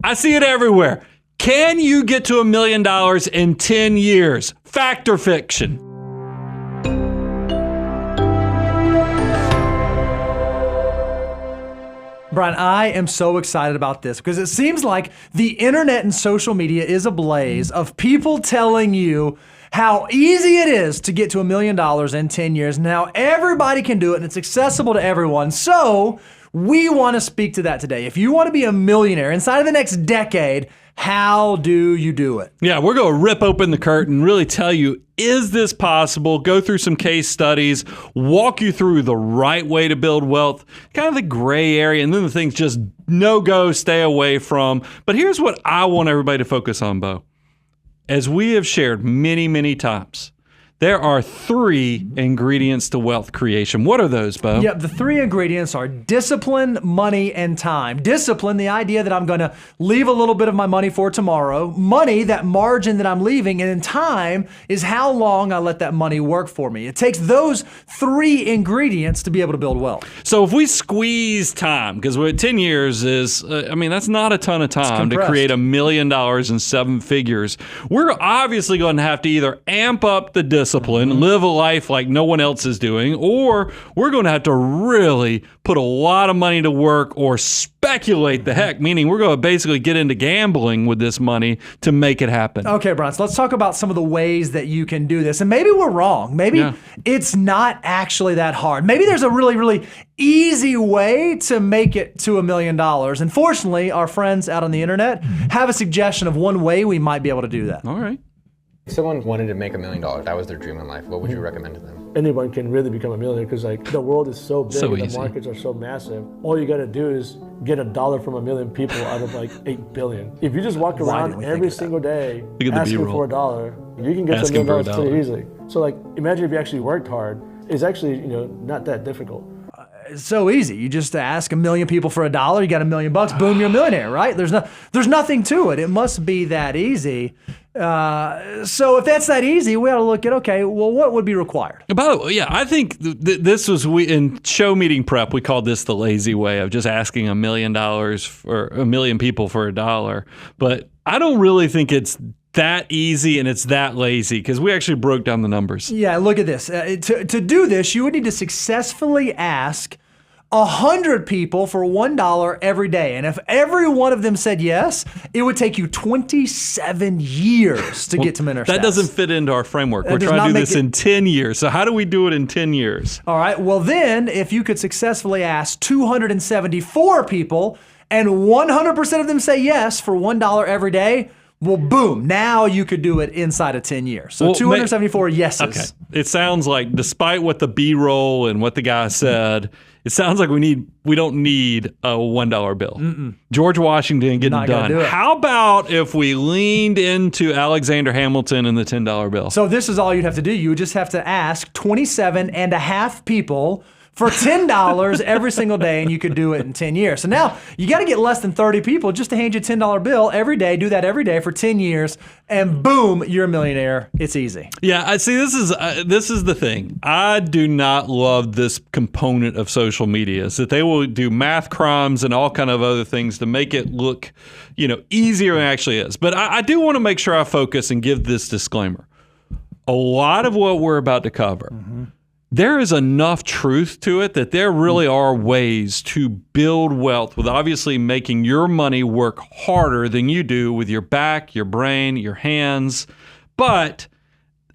I see it everywhere. Can you get to $1 million in 10 years? Fact or fiction? Brian, I am so excited about this because it seems like the internet and social media is ablaze of people telling you how easy it is to get to $1 million in 10 years. Now everybody can do it and it's accessible to everyone. So we want to speak to that today. If you want to be a millionaire inside of the next decade, how do you do it? Yeah, we're going to rip open the curtain, really tell you, is this possible? Go through some case studies, walk you through the right way to build wealth, kind of the gray area, and then the things just no go, stay away from. But here's what I want everybody to focus on, Bo. As we have shared many, many times, there are 3 ingredients to wealth creation. What are those, Bo? Yep, the 3 ingredients are discipline, money, and time. Discipline, the idea that I'm going to leave a little bit of my money for tomorrow. Money, that margin that I'm leaving. And then time is how long I let that money work for me. It takes those 3 ingredients to be able to build wealth. So if we squeeze time, because 10 years is, that's not a ton of time to create $1 million in 7 figures. We're obviously going to have to either amp up the discipline, live a life like no one else is doing, or we're going to have to really put a lot of money to work or speculate the heck, meaning we're going to basically get into gambling with this money to make it happen. Okay, Brian, so let's talk about some of the ways that you can do this. And maybe we're wrong. Maybe it's not actually that hard. Maybe there's a really, really easy way to make it to $1 million. And fortunately, our friends out on the internet have a suggestion of one way we might be able to do that. All right. If someone wanted to make $1 million, that was their dream in life, what would you recommend to them? Anyone can really become a millionaire because the world is so big and the markets are so massive. All you got to do is get $1 from 1 million people out of 8 billion. If you just walk around every single day asking for $1, you can get to $1 million pretty easily. So imagine if you actually worked hard. It's actually not that difficult. It's so easy. You just ask 1 million people for $1, you got $1 million bucks, boom, you're a millionaire, right? There's nothing to it. It must be that easy. So if that's that easy, we ought to look at, okay, well, what would be required? By the way, I think this was, in show meeting prep, we called this the lazy way of just asking $1 million for 1 million people for $1. But I don't really think it's that easy and it's that lazy because we actually broke down the numbers. Yeah, look at this. To do this, you would need to successfully ask 100 people for $1 every day. And if every one of them said yes, it would take you 27 years to get to millionaire status. That doesn't fit into our framework. We're trying to do this in 10 years. So how do we do it in 10 years? All right. Well, then if you could successfully ask 274 people and 100% of them say yes for $1 every day, well, boom, now you could do it inside of 10 years. So 274 yeses. Okay. It sounds like, despite what the B-roll and what the guy said, it sounds like we don't need a $1 bill. George Washington getting done. How about if we leaned into Alexander Hamilton and the $10 bill? So this is all you'd have to do. You would just have to ask 27.5 people for $10 every single day, and you could do it in 10 years. So now you got to get less than 30 people just to hand you a $10 bill every day. Do that every day for 10 years, and boom, you're a millionaire. It's easy. Yeah, I see. This is the thing. I do not love this component of social media. Is that they will do math crimes and all kind of other things to make it look, easier than it actually is. But I do want to make sure I focus and give this disclaimer. A lot of what we're about to cover. There is enough truth to it that there really are ways to build wealth with obviously making your money work harder than you do with your back, your brain, your hands. But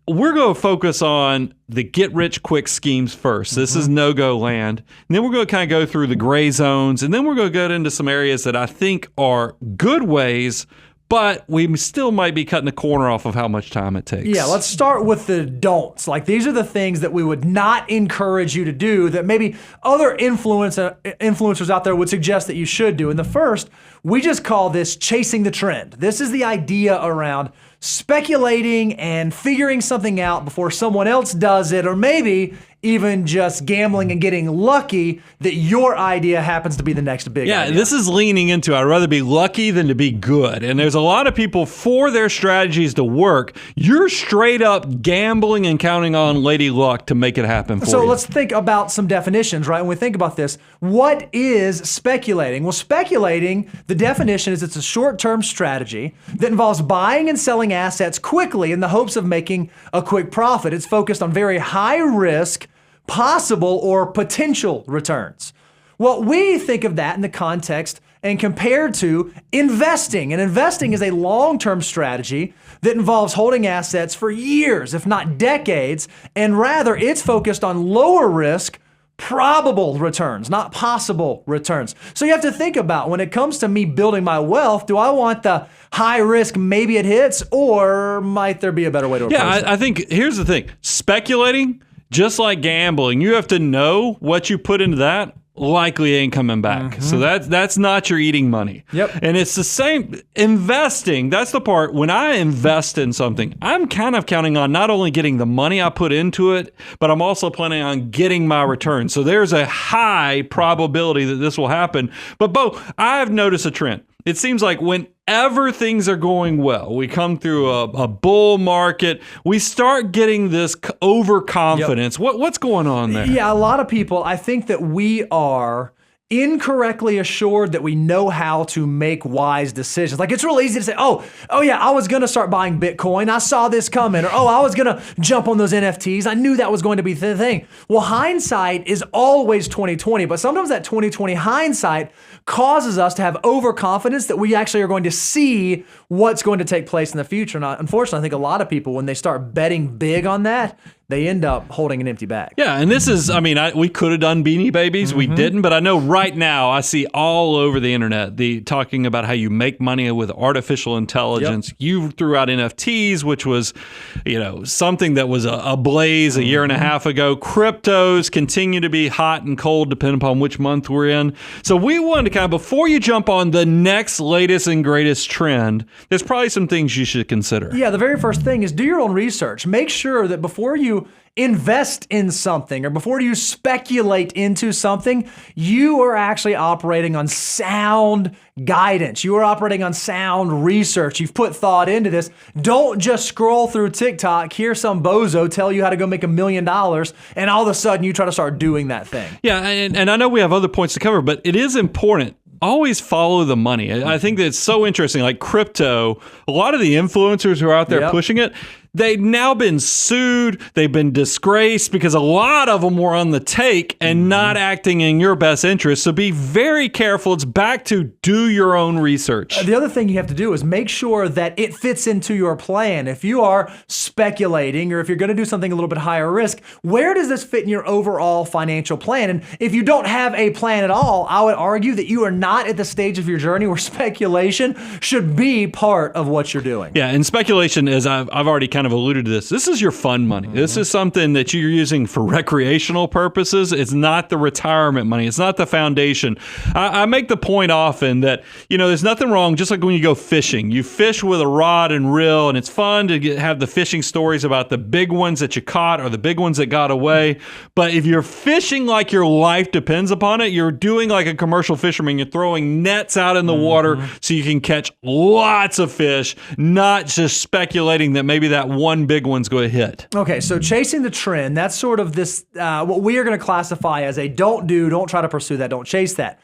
we're going to focus on the get-rich-quick schemes first. This is no-go land. And then we're going to kind of go through the gray zones. And then we're going to go into some areas that I think are good ways, but we still might be cutting the corner off of how much time it takes. Yeah, let's start with the don'ts. These are the things that we would not encourage you to do that maybe other influencers out there would suggest that you should do. And the first, we just call this chasing the trend. This is the idea around speculating and figuring something out before someone else does it, or maybe even just gambling and getting lucky that your idea happens to be the next big idea. Yeah, this is leaning into I'd rather be lucky than to be good. And there's a lot of people, for their strategies to work, you're straight up gambling and counting on Lady Luck to make it happen for you. So let's think about some definitions, right? When we think about this, what is speculating? Well, speculating, the definition is it's a short-term strategy that involves buying and selling assets quickly in the hopes of making a quick profit. It's focused on very high risk, possible or potential returns. Well, we think of that in the context and compared to investing. And investing is a long-term strategy that involves holding assets for years, if not decades, and rather it's focused on lower risk, probable returns, not possible returns. So you have to think about, when it comes to me building my wealth, do I want the high risk, maybe it hits, or might there be a better way to approach it? I think here's the thing. Speculating, just like gambling, you have to know what you put into that likely ain't coming back. So that's not your eating money. Yep. And it's the same investing. That's the part. When I invest in something, I'm kind of counting on not only getting the money I put into it, but I'm also planning on getting my return. So there's a high probability that this will happen. But Bo, I've noticed a trend. It seems like whenever things are going well, we come through a bull market, we start getting this overconfidence. Yep. What's going on there? Yeah, a lot of people, I think that we are incorrectly assured that we know how to make wise decisions. Like, it's real easy to say, oh yeah, I was going to start buying Bitcoin. I saw this coming. Or, I was going to jump on those NFTs. I knew that was going to be the thing. Well, hindsight is always 20/20, but sometimes that 20/20 hindsight causes us to have overconfidence that we actually are going to see what's going to take place in the future. And unfortunately, I think a lot of people, when they start betting big on that, they end up holding an empty bag. Yeah, and this is, we could have done Beanie Babies. We didn't, but I know right now I see all over the internet talking about how you make money with artificial intelligence. Yep. You threw out NFTs, which was, something that was a blaze a year and a half ago. Cryptos continue to be hot and cold depending upon which month we're in. So we wanted to before you jump on the next latest and greatest trend, there's probably some things you should consider. Yeah, the very first thing is do your own research. Make sure that before you invest in something or before you speculate into something, you are actually operating on sound guidance. You are operating on sound research. You've put thought into this. Don't just scroll through TikTok, hear some bozo tell you how to go make $1 million, and all of a sudden you try to start doing that thing. Yeah, and I know we have other points to cover, but it is important. Always follow the money. I think that it's so interesting. Like crypto, a lot of the influencers who are out there pushing it, they've now been sued. They've been disgraced because a lot of them were on the take and not acting in your best interest. So be very careful. It's back to do your own research. The other thing you have to do is make sure that it fits into your plan. If you are speculating or if you're going to do something a little bit higher risk, where does this fit in your overall financial plan? And if you don't have a plan at all, I would argue that you are not at the stage of your journey where speculation should be part of what you're doing. Yeah, and speculation, as I've already kind of alluded to this is your fun money. This is something that you're using for recreational purposes. It's not the retirement money. It's not the foundation. I make the point often that, there's nothing wrong, just like when you go fishing. You fish with a rod and reel, and it's fun to have the fishing stories about the big ones that you caught or the big ones that got away. But if you're fishing like your life depends upon it, you're doing like a commercial fisherman. You're throwing nets out in the water so you can catch lots of fish, not just speculating that maybe that one big one's going to hit. Okay, so chasing the trend, that's sort of this, what we are going to classify as a don't try to pursue that, don't chase that.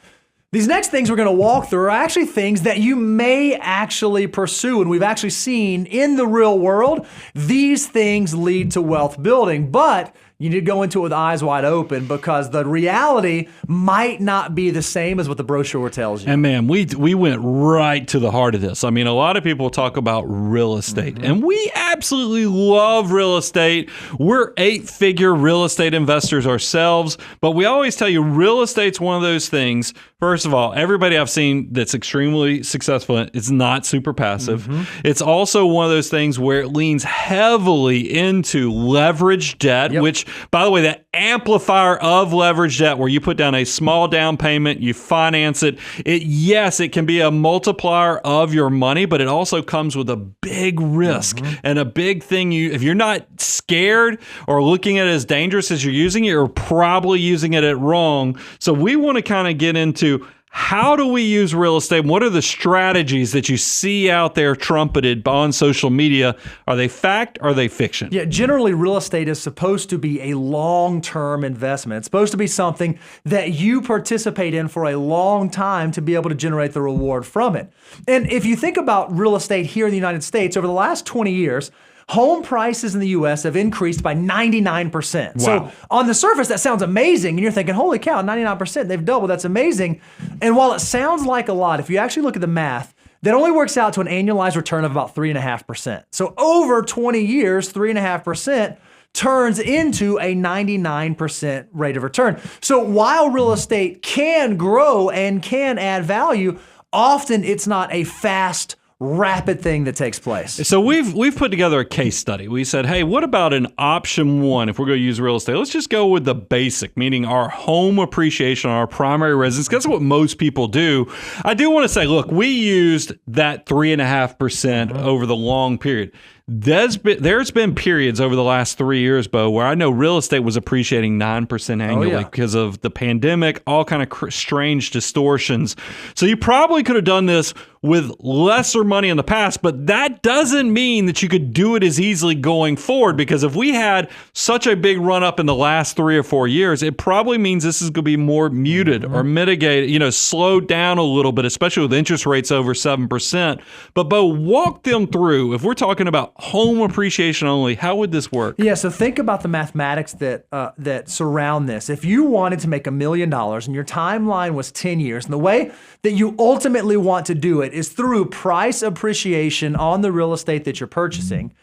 These next things we're going to walk through are actually things that you may actually pursue, and we've actually seen in the real world, these things lead to wealth building, but you need to go into it with eyes wide open because the reality might not be the same as what the brochure tells you. And man, we went right to the heart of this. A lot of people talk about real estate, and we absolutely love real estate. We're 8-figure real estate investors ourselves, but we always tell you real estate's one of those things. First of all, everybody I've seen that's extremely successful in it, it's not super passive. It's also one of those things where it leans heavily into leveraged debt, which By the way, that amplifier of leverage debt where you put down a small down payment, you finance it. Yes, it can be a multiplier of your money, but it also comes with a big risk and a big thing. If you're not scared or looking at it as dangerous as you're using it, you're probably using it at wrong. So we want to kind of get into how do we use real estate? What are the strategies that you see out there trumpeted on social media? Are they fact? Or are they fiction? Yeah, generally real estate is supposed to be a long-term investment. It's supposed to be something that you participate in for a long time to be able to generate the reward from it. And if you think about real estate here in the United States, over the last 20 years, home prices in the U.S. have increased by 99%. Wow. So on the surface, that sounds amazing. And you're thinking, holy cow, 99%, they've doubled. That's amazing. And while it sounds like a lot, if you actually look at the math, that only works out to an annualized return of about 3.5%. So over 20 years, 3.5% turns into a 99% rate of return. So while real estate can grow and can add value, often it's not a fast, rapid thing that takes place. So we've put together a case study. We said, hey, what about an option one if we're going to use real estate? Let's just go with the basic, meaning our home appreciation on our primary residence. That's what most people do. I do want to say, look, we used that 3.5% over the long period. There's been periods over the last 3 years, Bo, where I know real estate was appreciating 9% annually because of the pandemic, all kind of strange distortions. So you probably could have done this with lesser money in the past, but that doesn't mean that you could do it as easily going forward, because if we had such a big run up in the last 3 or 4 years, it probably means this is going to be more muted or mitigated, slowed down a little bit, especially with interest rates over 7%. But Bo, walk them through, if we're talking about home appreciation only, how would this work? Yeah, so think about the mathematics that surround this. If you wanted to make $1 million and your timeline was 10 years, and the way that you ultimately want to do it is through price appreciation on the real estate that you're purchasing,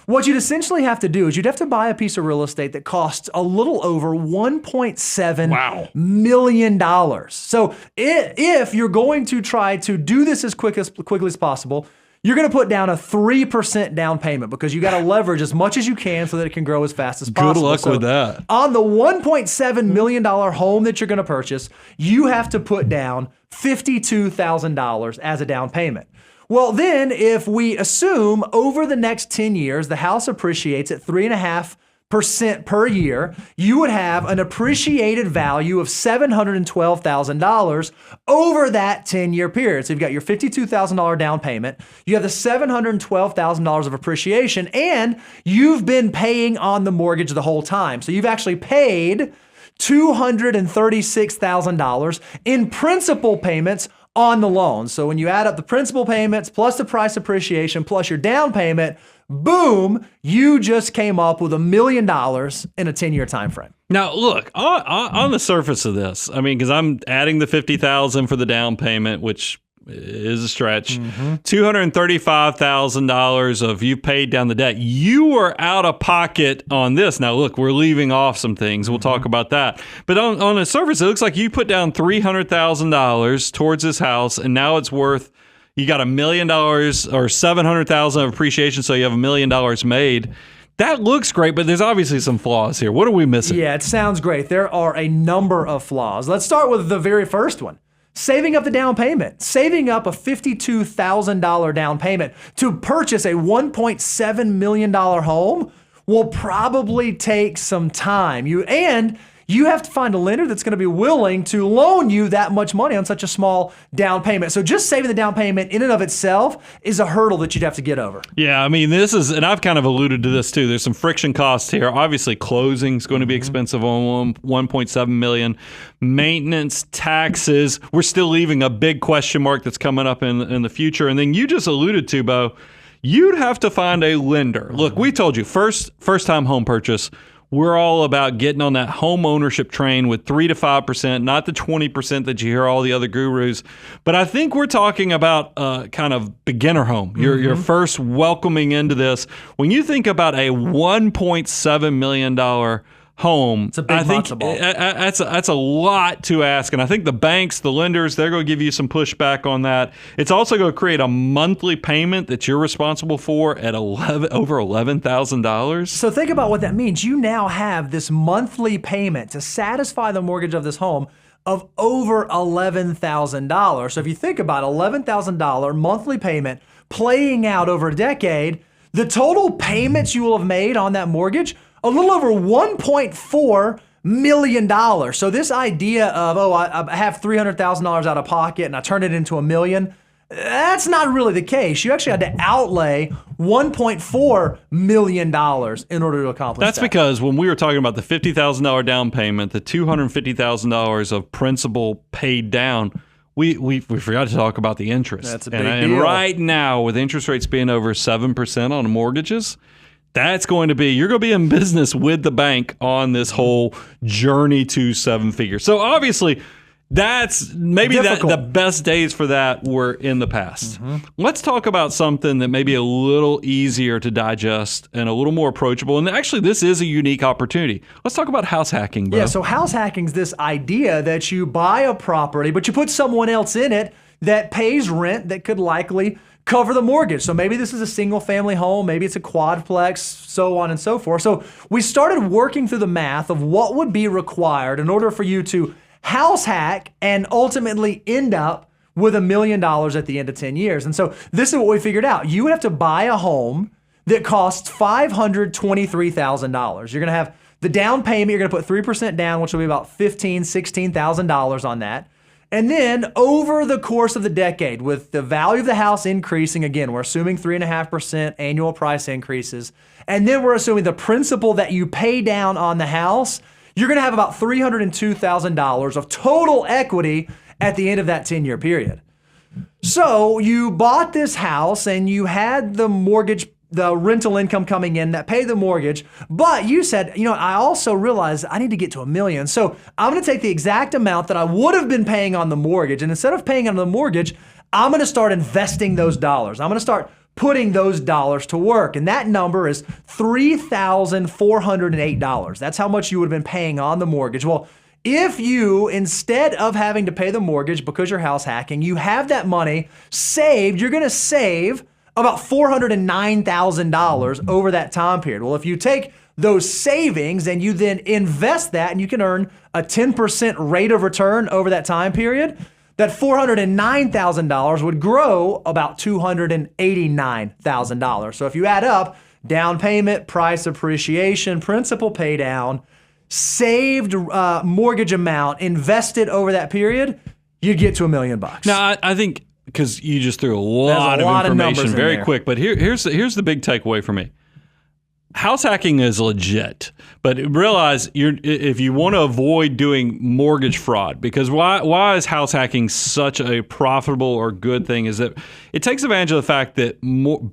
what you'd essentially have to do is you'd have to buy a piece of real estate that costs a little over $1.7 million. So if you're going to try to do this as quickly as possible, you're going to put down a 3% down payment because you got to leverage as much as you can so that it can grow as fast as possible. Good luck with that. On the $1.7 million home that you're going to purchase, you have to put down $52,000 as a down payment. Well, then if we assume over the next 10 years, the house appreciates at 3.5% per year, you would have an appreciated value of $712,000 over that 10-year period. So you've got your $52,000 down payment, you have the $712,000 of appreciation, and you've been paying on the mortgage the whole time. So you've actually paid $236,000 in principal payments on the loan. So when you add up the principal payments plus the price appreciation plus your down payment, boom, you just came up with $1 million in a 10-year time frame. Now, look, on the surface of this, I mean, because I'm adding the $50,000 for the down payment, which is a stretch, $235,000 of you paid down the debt. You were out of pocket on this. Now, look, we're leaving off some things. We'll talk about that. But on the surface, it looks like you put down $300,000 towards this house, and now it's worth, you got $1 million or $700,000 of appreciation, so you have $1 million made. That looks great, but there's obviously some flaws here. What are we missing? Yeah, it sounds great. There are a number of flaws. Let's start with the very first one. Saving up the down payment, saving up a $52,000 down payment to purchase a $1.7 million home will probably take some time. You have to find a lender that's going to be willing to loan you that much money on such a small down payment. So just saving the down payment in and of itself is a hurdle that you'd have to get over. Yeah, I mean, this is, and I've kind of alluded to this too. There's some friction costs here. Obviously, closing is going to be expensive on $1.7 million. Maintenance, taxes. We're still leaving a big question mark that's coming up in the future. And then you just alluded to, Bo, you'd have to find a lender. Look, we told you, first-time home purchase, we're all about getting on that home ownership train with 3 to 5%, not the 20% that you hear all the other gurus. But I think we're talking about kind of beginner home. Your first welcoming into this. When you think about a $1.7 million home, It's a big I think matzo ball. that's a lot to ask. And I think the banks, the lenders, they're going to give you some pushback on that. It's also going to create a monthly payment that you're responsible for at over $11,000. So think about what that means. You now have this monthly payment to satisfy the mortgage of this home of over $11,000. So if you think about $11,000 monthly payment playing out over a decade, the total payments you will have made on that mortgage, a little over $1.4 million. So this idea of, I have $300,000 out of pocket and I turn it into $1 million, that's not really the case. You actually had to outlay $1.4 million in order to accomplish that. That's because when we were talking about the $50,000 down payment, the $250,000 of principal paid down, we forgot to talk about the interest. That's a big deal. And right now, with interest rates being over 7% on mortgages, that's going to be, you're going to be in business with the bank on this whole journey to seven figures. So obviously, that's maybe the best days for that were in the past. Let's talk about something that may be a little easier to digest and a little more approachable. And actually, this is a unique opportunity. Let's talk about house hacking, bro. Yeah, so house hacking is this idea that you buy a property, but you put someone else in it that pays rent that could likely cover the mortgage. So maybe this is a single family home, maybe it's a quadplex, so on and so forth. So we started working through the math of what would be required in order for you to house hack and ultimately end up with $1 million at the end of 10 years. And so this is what we figured out. You would have to buy a home that costs $523,000. You're going to have the down payment. You're going to put 3% down, which will be about $15,000, $16,000 on that. And then over the course of the decade, with the value of the house increasing, again, we're assuming 3.5% annual price increases. And then we're assuming the principal that you pay down on the house, you're going to have about $302,000 of total equity at the end of that 10-year period. So you bought this house and you had the mortgage, the rental income coming in that paid the mortgage, but you said, I also realized I need to get to $1 million. So I'm going to take the exact amount that I would have been paying on the mortgage, and instead of paying on the mortgage, I'm going to start investing those dollars. I'm going to start putting those dollars to work. And that number is $3,408. That's how much you would have been paying on the mortgage. Well, if you, instead of having to pay the mortgage because you're house hacking, you have that money saved, you're going to save about $409,000 over that time period. Well, if you take those savings and you then invest that and you can earn a 10% rate of return over that time period, that $409,000 would grow about $289,000. So if you add up down payment, price appreciation, principal pay down, saved mortgage amount invested over that period, you get to $1 million. Now, I think because you just threw a lot of information very quick, but here's the big takeaway for me. House hacking is legit, but realize if you want to avoid doing mortgage fraud, because why is house hacking such a profitable or good thing is that it takes advantage of the fact that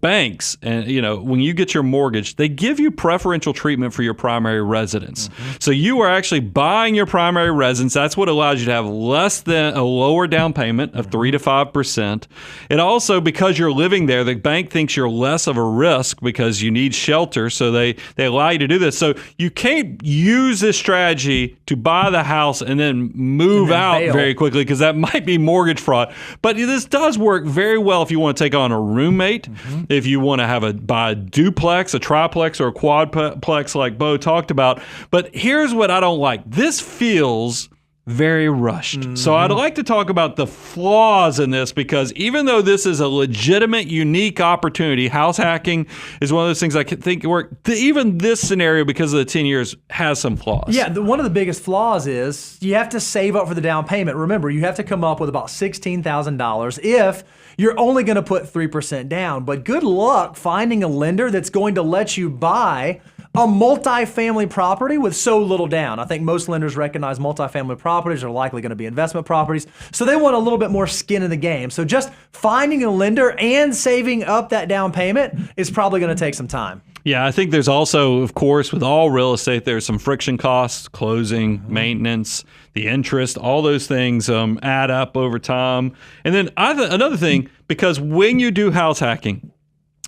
banks, and when you get your mortgage, they give you preferential treatment for your primary residence. So you are actually buying your primary residence. That's what allows you to have less than a lower down payment of 3 to 5%. It also, because you're living there, the bank thinks you're less of a risk because you need shelter. So they allow you to do this. So you can't use this strategy to buy the house and then move out very quickly, because that might be mortgage fraud. But this does work very well if you want to take on a roommate, if you want to buy a duplex, a triplex, or a quadplex like Bo talked about. But here's what I don't like. This feels very rushed. So I'd like to talk about the flaws in this, because even though this is a legitimate, unique opportunity, house hacking is one of those things I think work. Even this scenario, because of the 10 years, has some flaws. Yeah, one of the biggest flaws is you have to save up for the down payment. Remember, you have to come up with about $16,000 if you're only going to put 3% down. But good luck finding a lender that's going to let you buy a multifamily property with so little down. I think most lenders recognize multifamily properties are likely going to be investment properties, so they want a little bit more skin in the game. So just finding a lender and saving up that down payment is probably going to take some time. Yeah, I think there's also, of course, with all real estate, there's some friction costs, closing, maintenance, the interest, all those things add up over time. And then another thing, because when you do house hacking,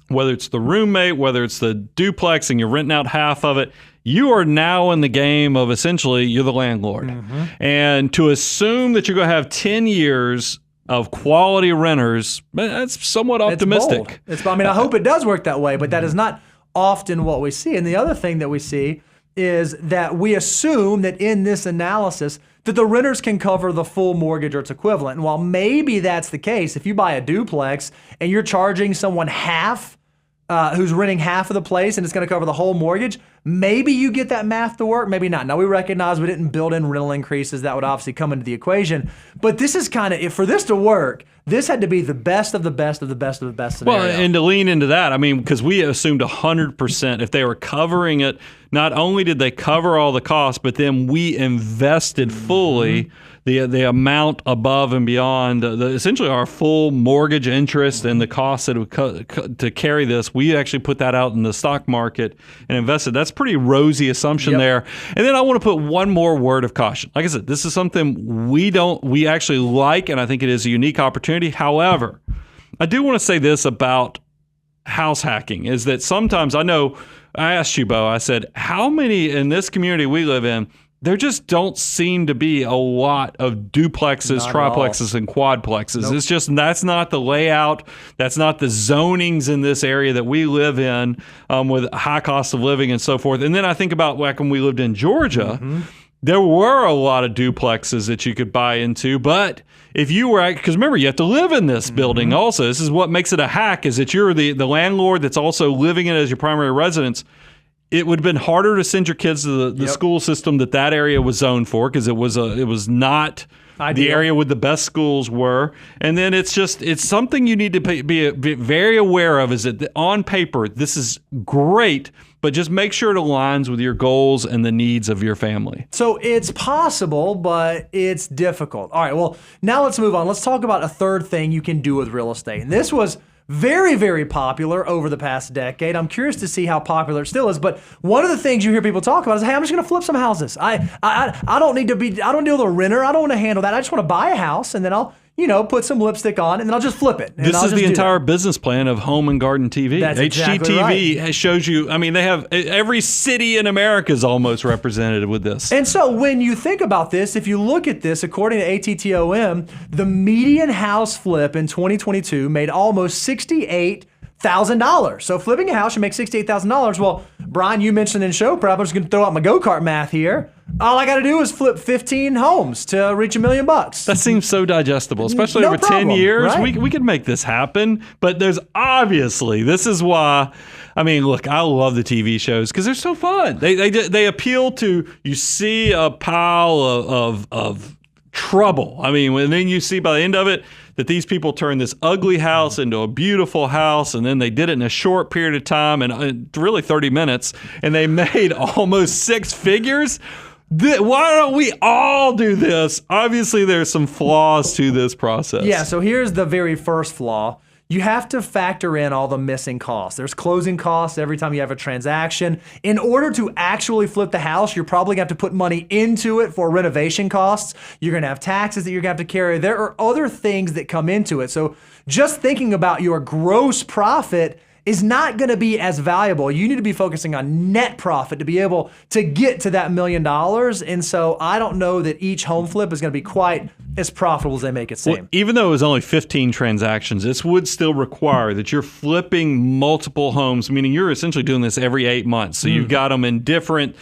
whether it's the roommate, whether it's the duplex and you're renting out half of it, you are now in the game of essentially you're the landlord. And to assume that you're going to have 10 years of quality renters, that's somewhat optimistic. I mean, I hope it does work that way, but that is not often what we see. And the other thing that we see is that we assume that in this analysis that the renters can cover the full mortgage or its equivalent. And while maybe that's the case, if you buy a duplex and you're charging someone half, who's renting half of the place and it's going to cover the whole mortgage, maybe you get that math to work, maybe not. Now, we recognize we didn't build in rental increases. That would obviously come into the equation. But this is kind of, for this to work, this had to be the best of the best of the best of the best scenario. Well, and to lean into that, I mean, because we assumed 100% if they were covering it, not only did they cover all the costs, but then we invested fully the amount above and beyond essentially our full mortgage interest and the costs that would to carry this. We actually put that out in the stock market and invested. That's a pretty rosy assumption there. And then I want to put one more word of caution. Like I said, this is something we actually like, and I think it is a unique opportunity. However, I do want to say this about house hacking is that sometimes I asked you, Bo, I said, how many in this community we live in, there just don't seem to be a lot of duplexes, triplexes, and quadplexes. Nope. It's just, that's not the layout. That's not the zonings in this area that we live in with high cost of living and so forth. And then I think about like when we lived in Georgia, there were a lot of duplexes that you could buy into, but if you were, because remember, you have to live in this building also. This is what makes it a hack, is that you're the landlord that's also living in it as your primary residence. It would have been harder to send your kids to the school system that area was zoned for, because it was not ideal. The area where the best schools were. And then it's something you need to be very aware of, is that on paper, this is great, but just make sure it aligns with your goals and the needs of your family. So it's possible, but it's difficult. All right, well, now let's move on. Let's talk about a third thing you can do with real estate. And this was very, very popular over the past decade. I'm curious to see how popular it still is. But one of the things you hear people talk about is, hey, I'm just going to flip some houses. I don't deal with a renter. I don't want to handle that. I just want to buy a house, and then I'll put some lipstick on, and then I'll just flip it. This is the entire business plan of Home and Garden TV. That's exactly HGTV right. shows you, I mean, they have every city in America is almost represented with this. And so when you think about this, if you look at this, according to ATTOM, the median house flip in 2022 made almost $68,000. So flipping a house, you make $68,000. Well, Brian, you mentioned in show prep, I'm just going to throw out my go-kart math here. All I got to do is flip 15 homes to reach $1 million. That seems so digestible, especially over 10 years. Right? We could make this happen, but there's obviously, this is why, I mean, look, I love the TV shows because they're so fun. They appeal to, you see a pile of trouble. I mean, and then you see by the end of it that these people turned this ugly house into a beautiful house, and then they did it in a short period of time, and really 30 minutes, and they made almost six figures. Why don't we all do this? Obviously, there's some flaws to this process. Yeah, so here's the very first flaw. You have to factor in all the missing costs. There's closing costs every time you have a transaction. In order to actually flip the house, you're probably going to have to put money into it for renovation costs. You're going to have taxes that you're going to have to carry. There are other things that come into it. So just thinking about your gross profit is not going to be as valuable. You need to be focusing on net profit to be able to get to that $1 million. And so I don't know that each home flip is going to be quite as profitable as they make it seem. Well, even though it was only 15 transactions, this would still require that you're flipping multiple homes, meaning you're essentially doing this every 8 months. So you've got them in different,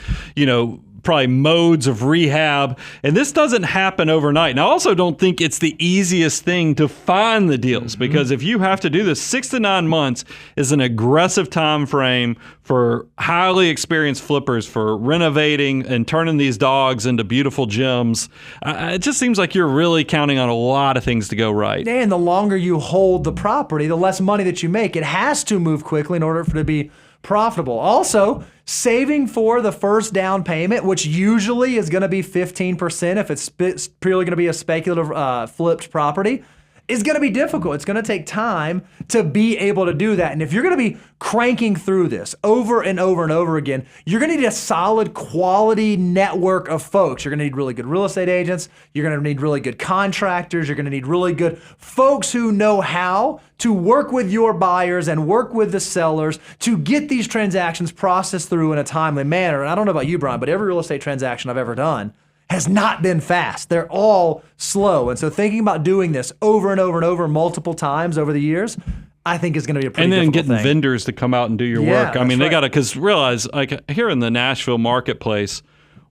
probably modes of rehab. And this doesn't happen overnight. And I also don't think it's the easiest thing to find the deals, because if you have to do this, 6 to 9 months is an aggressive time frame for highly experienced flippers for renovating and turning these dogs into beautiful gems. It just seems like you're really counting on a lot of things to go right. And the longer you hold the property, the less money that you make. It has to move quickly in order for it to be profitable. Also, saving for the first down payment, which usually is going to be 15% if it's purely going to be a speculative flipped property. is going to be difficult. It's going to take time to be able to do that. And if you're going to be cranking through this over and over and over again, you're going to need a solid quality network of folks. You're going to need really good real estate agents. You're going to need really good contractors. You're going to need really good folks who know how to work with your buyers and work with the sellers to get these transactions processed through in a timely manner. And I don't know about you, Brian, but every real estate transaction I've ever done has not been fast. They're all slow. And so thinking about doing this over and over and over multiple times over the years, I think is going to be a pretty difficult thing. And then getting vendors to come out and do your work. I mean, they got to, because realize, like here in the Nashville marketplace,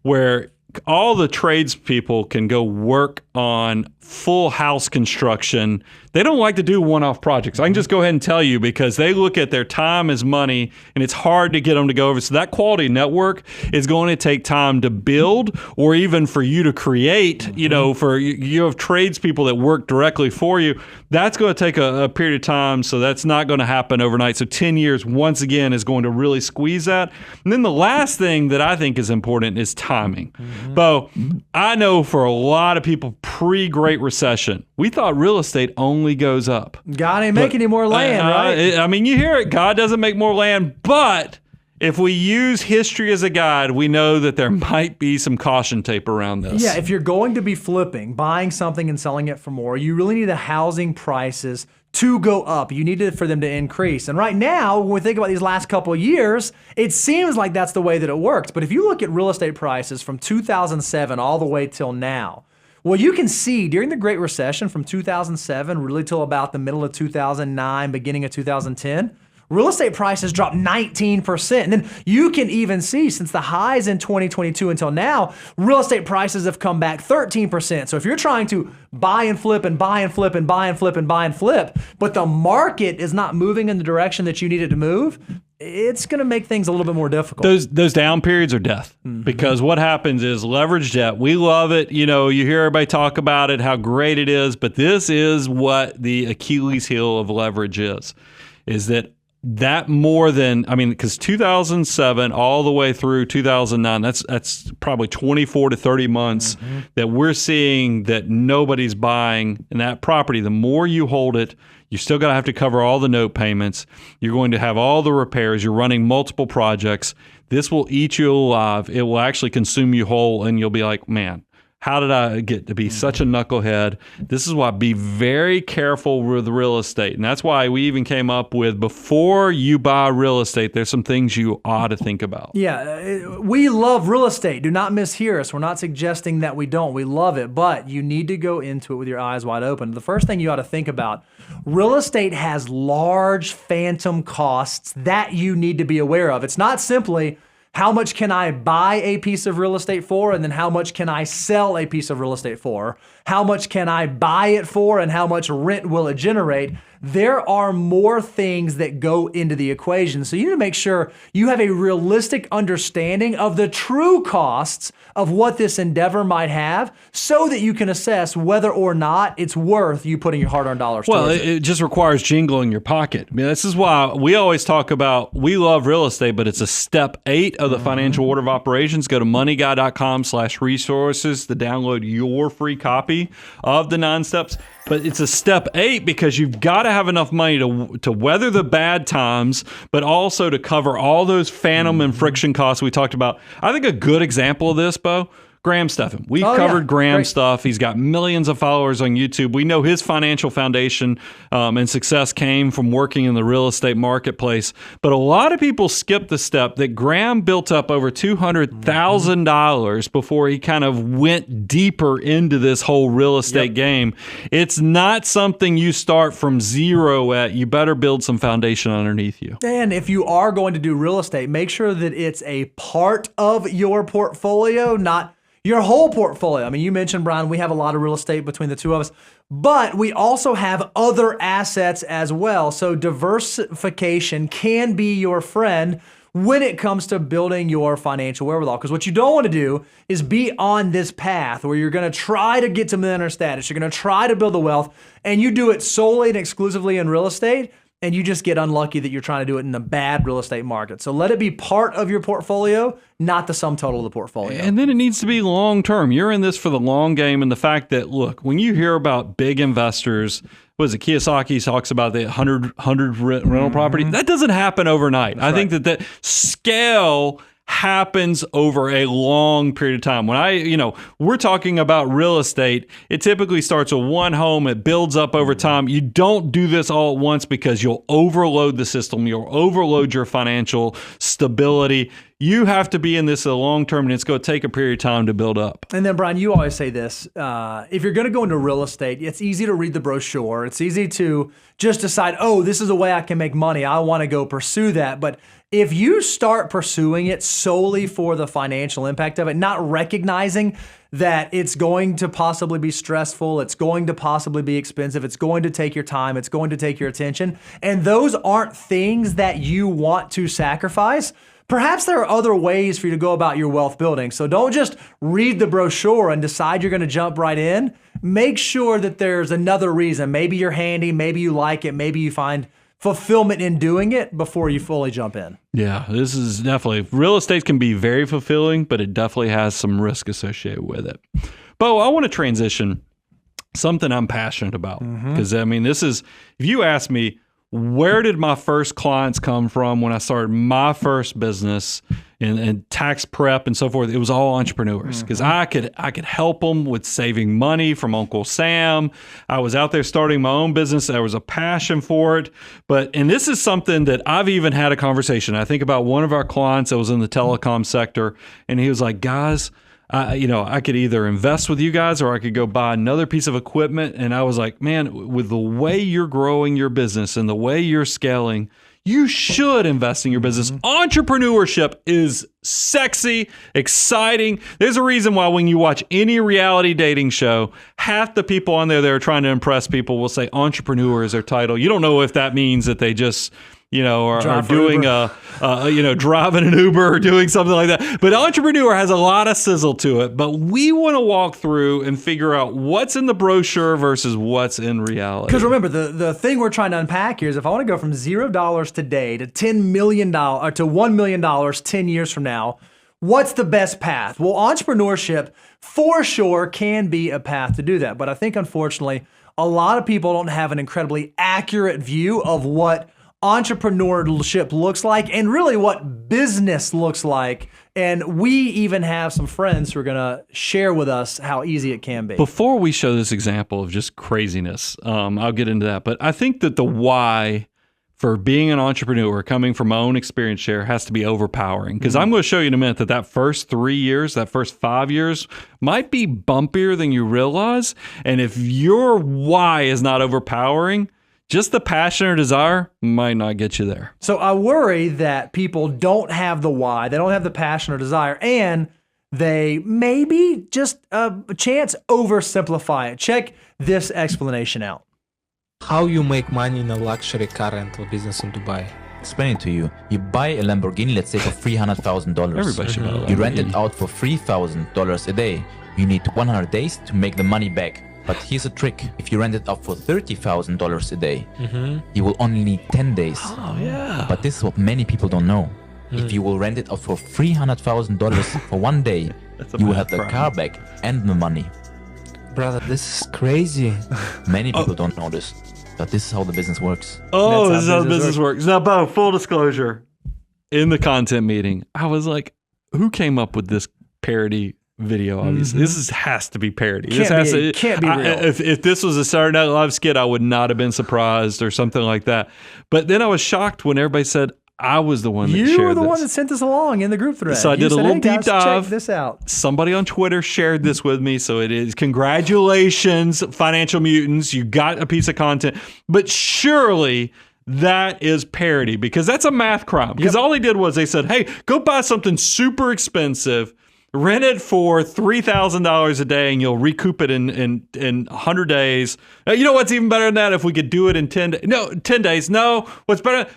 where all the tradespeople can go work on full house construction, they don't like to do one-off projects. I can just go ahead and tell you, because they look at their time as money, and it's hard to get them to go over. So that quality network is going to take time to build, or even for you to create. You know, for you have tradespeople that work directly for you. That's going to take a period of time, so that's not going to happen overnight. So 10 years, once again, is going to really squeeze that. And then the last thing that I think is important is timing. Bo, I know for a lot of people pre-Great Recession, we thought real estate only goes up. God ain't making any more land, right? I mean, you hear it. God doesn't make more land, but if we use history as a guide, we know that there might be some caution tape around this. Yeah, if you're going to be flipping, buying something and selling it for more, you really need the housing prices to go up. You need it for them to increase. And right now, when we think about these last couple of years, it seems like that's the way that it worked. But if you look at real estate prices from 2007 all the way till now, well, you can see during the Great Recession from 2007 really till about the middle of 2009, beginning of 2010, real estate prices dropped 19%. And then you can even see since the highs in 2022 until now, real estate prices have come back 13%. So if you're trying to buy and flip and buy and flip and buy and flip and buy and flip, but the market is not moving in the direction that you need it to move, it's going to make things a little bit more difficult. Those down periods are death, because what happens is leverage debt. We love it. You know, you hear everybody talk about it, how great it is, but this is what the Achilles heel of leverage is that more than, I mean, because 2007 all the way through 2009, that's probably 24 to 30 months that we're seeing that nobody's buying in that property. The more you hold it, you're still going to have to cover all the note payments. You're going to have all the repairs. You're running multiple projects. This will eat you alive. It will actually consume you whole, and you'll be like, man, how did I get to be such a knucklehead? This is why be very careful with real estate. And that's why we even came up with, before you buy real estate, there's some things you ought to think about. Yeah, we love real estate. Do not mishear us. We're not suggesting that we don't. We love it, but you need to go into it with your eyes wide open. The first thing you ought to think about, real estate has large phantom costs that you need to be aware of. It's not simply, how much can I buy a piece of real estate for, and then how much can I sell a piece of real estate for? How much can I buy it for, and how much rent will it generate? There are more things that go into the equation. So you need to make sure you have a realistic understanding of the true costs of what this endeavor might have, so that you can assess whether or not it's worth you putting your hard-earned dollars towards it. Well, it just requires jingle in your pocket. I mean, this is why we always talk about, we love real estate, but it's a step 8 of the financial order of operations. Go to moneyguy.com/resources to download your free copy of the 9 steps. But it's a step 8 because you've got to have enough money to weather the bad times, but also to cover all those phantom and friction costs we talked about. I think a good example of this, Bo, Graham Stephan. We've covered Graham's stuff. He's got millions of followers on YouTube. We know his financial foundation and success came from working in the real estate marketplace. But a lot of people skip the step that Graham built up over $200,000 before he kind of went deeper into this whole real estate game. It's not something you start from zero at. You better build some foundation underneath you. And if you are going to do real estate, make sure that it's a part of your portfolio, not your whole portfolio. I mean, you mentioned, Brian, we have a lot of real estate between the two of us, but we also have other assets as well. So diversification can be your friend when it comes to building your financial wherewithal. Because what you don't want to do is be on this path where you're going to try to get to millionaire status. You're going to try to build the wealth, and you do it solely and exclusively in real estate. and you just get unlucky that you're trying to do it in a bad real estate market. So let it be part of your portfolio, not the sum total of the portfolio. And then it needs to be long term. You're in this for the long game, and the fact that, look, when you hear about big investors, what is it, Kiyosaki talks about the 100 rental property. That doesn't happen overnight. I think that scale happens over a long period of time. When we're talking about real estate, it typically starts with one home. It builds up over time. You don't do this all at once because you'll overload the system. You'll overload your financial stability. You have to be in this a long term, and it's going to take a period of time to build up. And then, Brian, you always say this. If you're going to go into real estate, it's easy to read the brochure. It's easy to just decide, oh, this is a way I can make money. I want to go pursue that. But if you start pursuing it solely for the financial impact of it, not recognizing that it's going to possibly be stressful, it's going to possibly be expensive, it's going to take your time, it's going to take your attention, and those aren't things that you want to sacrifice, perhaps there are other ways for you to go about your wealth building. So don't just read the brochure and decide you're going to jump right in. Make sure that there's another reason. Maybe you're handy, maybe you like it, maybe you find fulfillment in doing it before you fully jump in. Yeah, this is definitely, real estate can be very fulfilling, but it definitely has some risk associated with it. But I want to transition something I'm passionate about, because this is, if you ask me, where did my first clients come from when I started my first business in tax prep and so forth? It was all entrepreneurs, because I could help them with saving money from Uncle Sam. I was out there starting my own business. There was a passion for it. And this is something that I've even had a conversation. I think about one of our clients that was in the telecom sector, and he was like, guys, I could either invest with you guys or I could go buy another piece of equipment. And I was like, man, with the way you're growing your business and the way you're scaling, you should invest in your business. Entrepreneurship is sexy, exciting. There's a reason why when you watch any reality dating show, half the people on there that are trying to impress people will say entrepreneur is their title. You don't know if that means that they just are doing driving an Uber or doing something like that. But entrepreneur has a lot of sizzle to it. But we want to walk through and figure out what's in the brochure versus what's in reality. Because remember, the thing we're trying to unpack here is if I want to go from $0 today to $10 million or to $1 million 10 years from now, what's the best path? Well, entrepreneurship for sure can be a path to do that. But I think, unfortunately, a lot of people don't have an incredibly accurate view of what entrepreneurship looks like and really what business looks like. And we even have some friends who are going to share with us how easy it can be. Before we show this example of just craziness, I'll get into that. But I think that the why for being an entrepreneur, coming from my own experience share, has to be overpowering. Because I'm going to show you in a minute that first 3 years, that first 5 years might be bumpier than you realize. And if your why is not overpowering, just the passion or desire might not get you there. So I worry that people don't have the why, they don't have the passion or desire, and they maybe just a chance oversimplify it. Check this explanation out. How you make money in a luxury car rental business in Dubai? Explain it to you. You buy a Lamborghini, let's say for $300,000. Everybody should buy a Lamborghini. You rent it out for $3,000 a day. You need 100 days to make the money back. But here's a trick. If you rent it out for $30,000 a day, you will only need 10 days. Oh, yeah. But this is what many people don't know. If you will rent it out for $300,000 for 1 day, you will have the car back and the money. Brother, this is crazy. Many people don't know this, but this is how the business works. Oh, this is how the business works. Now, Bo, full disclosure, in the content meeting, I was like, who came up with this parody video? Obviously, this has to be parody. Can't be real. If this was a Saturday Night Live skit, I would not have been surprised or something like that. But then I was shocked when everybody said I was the one that shared this. You were the one that sent this along in the group thread. So I did a little deep dive. Check this out. Somebody on Twitter shared this with me. So it is, congratulations, Financial Mutants. You got a piece of content. But surely that is parody, because that's a math crime. Because all they did was they said, hey, go buy something super expensive, rent it for $3,000 a day, and you'll recoup it in 100 days. You know what's even better than that? If we could do it in 10 days. No, 10 days. No, what's better?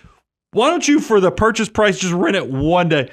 Why don't you, for the purchase price, just rent it 1 day?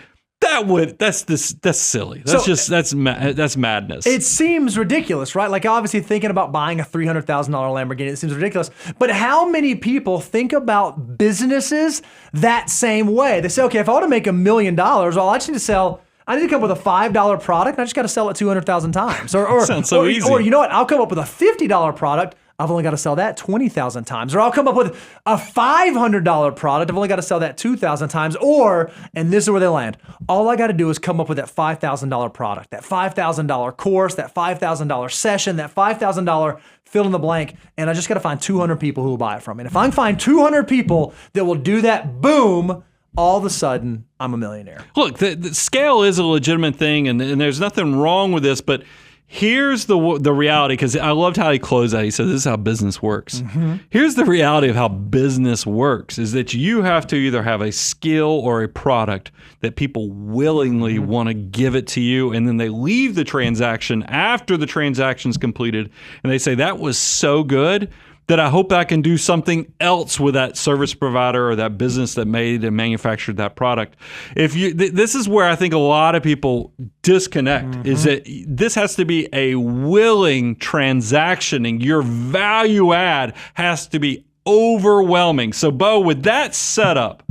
That's silly. That's madness. It seems ridiculous, right? Like obviously thinking about buying a $300,000 Lamborghini, it seems ridiculous. But how many people think about businesses that same way? They say, okay, if I want to make $1 million, well, I just need to come up with a $5 product and I just got to sell it 200,000 times. Or sounds so easy. Or you know what? I'll come up with a $50 product. I've only got to sell that 20,000 times. Or I'll come up with a $500 product. I've only got to sell that 2,000 times. Or, and this is where they land, all I got to do is come up with that $5,000 product, that $5,000 course, that $5,000 session, that $5,000 fill in the blank, and I just got to find 200 people who will buy it from me. And if I can find 200 people that will do that, boom, all of a sudden, I'm a millionaire. Look, the scale is a legitimate thing, and there's nothing wrong with this, but here's the reality, because I loved how he closed out. He said, this is how business works. Mm-hmm. Here's the reality of how business works, is that you have to either have a skill or a product that people willingly want to give it to you, and then they leave the transaction after the transaction's completed, and they say, that was so good that I hope I can do something else with that service provider or that business that made and manufactured that product. This is where I think a lot of people disconnect, is that this has to be a willing transaction and your value add has to be overwhelming. So, Bo, with that setup,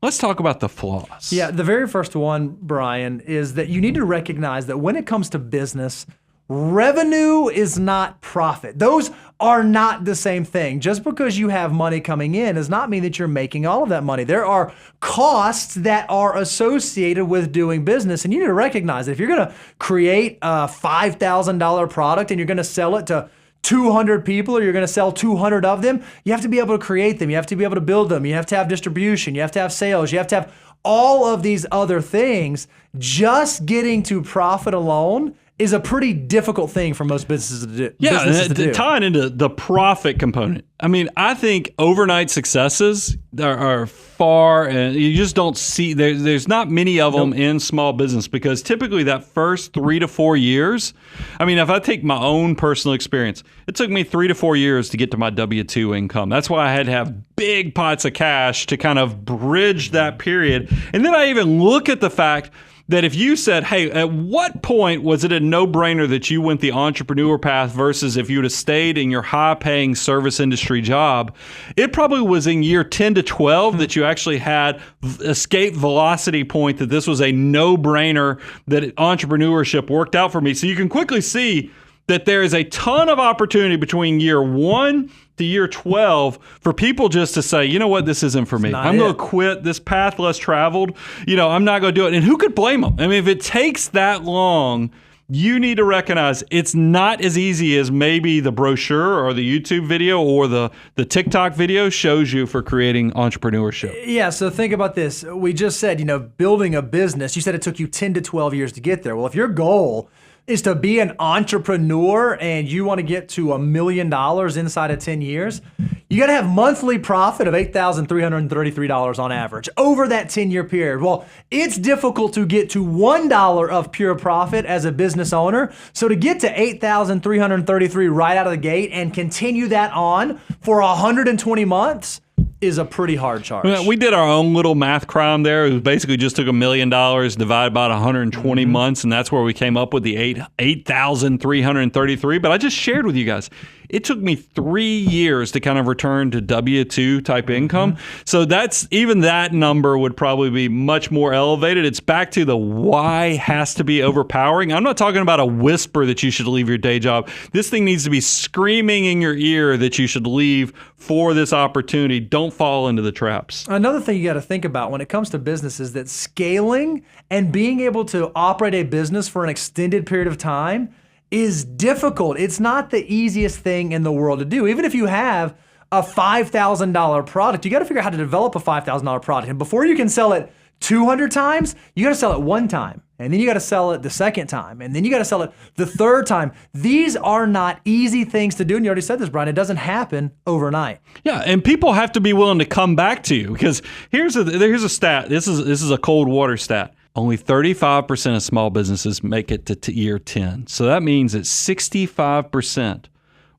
let's talk about the flaws. Yeah, the very first one, Brian, is that you need to recognize that when it comes to business, revenue is not profit. Those are not the same thing. Just because you have money coming in does not mean that you're making all of that money. There are costs that are associated with doing business, and you need to recognize that if you're going to create a $5,000 product and you're going to sell it to 200 people, or you're going to sell 200 of them, you have to be able to create them. You have to be able to build them. You have to have distribution. You have to have sales. You have to have all of these other things. Just getting to profit alone is a pretty difficult thing for most businesses to do. Yeah, tying into the profit component. I mean, I think overnight successes are far, and you just don't see, there's not many of them in small business, because typically that first 3 to 4 years, I mean, if I take my own personal experience, it took me 3 to 4 years to get to my W-2 income. That's why I had to have big pots of cash to kind of bridge that period. And then I even look at the fact that if you said, hey, at what point was it a no-brainer that you went the entrepreneur path versus if you would have stayed in your high-paying service industry job, it probably was in year 10 to 12 that you actually had escape velocity point, that this was a no-brainer, that entrepreneurship worked out for me. So you can quickly see that there is a ton of opportunity between year 1 to year 12 for people just to say, you know what, this isn't for me. I'm going to quit this path less traveled. I'm not going to do it. And who could blame them? I mean, if it takes that long, you need to recognize it's not as easy as maybe the brochure or the YouTube video or the TikTok video shows you for creating entrepreneurship. Yeah, so think about this. We just said, building a business, you said it took you 10 to 12 years to get there. Well, if your goal is to be an entrepreneur and you want to get to $1 million inside of 10 years, you got to have monthly profit of $8,333 on average over that 10-year period. Well, it's difficult to get to $1 of pure profit as a business owner. So to get to $8,333 right out of the gate and continue that on for 120 months is a pretty hard charge. We did our own little math crime there. It was basically just took $1 million divided by 120 months, and that's where we came up with the 8,333. But I just shared with you guys, it took me 3 years to kind of return to W-2 type income. So that's, even that number would probably be much more elevated. It's back to the why has to be overpowering. I'm not talking about a whisper that you should leave your day job. This thing needs to be screaming in your ear that you should leave for this opportunity. Don't fall into the traps. Another thing you got to think about when it comes to business is that scaling and being able to operate a business for an extended period of time is difficult. It's not the easiest thing in the world to do. Even if you have a $5,000 product, you got to figure out how to develop a $5,000 product. And before you can sell it 200 times, you got to sell it one time. And then you got to sell it the second time. And then you got to sell it the third time. These are not easy things to do. And you already said this, Brian, it doesn't happen overnight. Yeah, and people have to be willing to come back to you, because here's a stat. This is a cold water stat. Only 35% of small businesses make it to year 10. So that means that 65%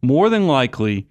more than likely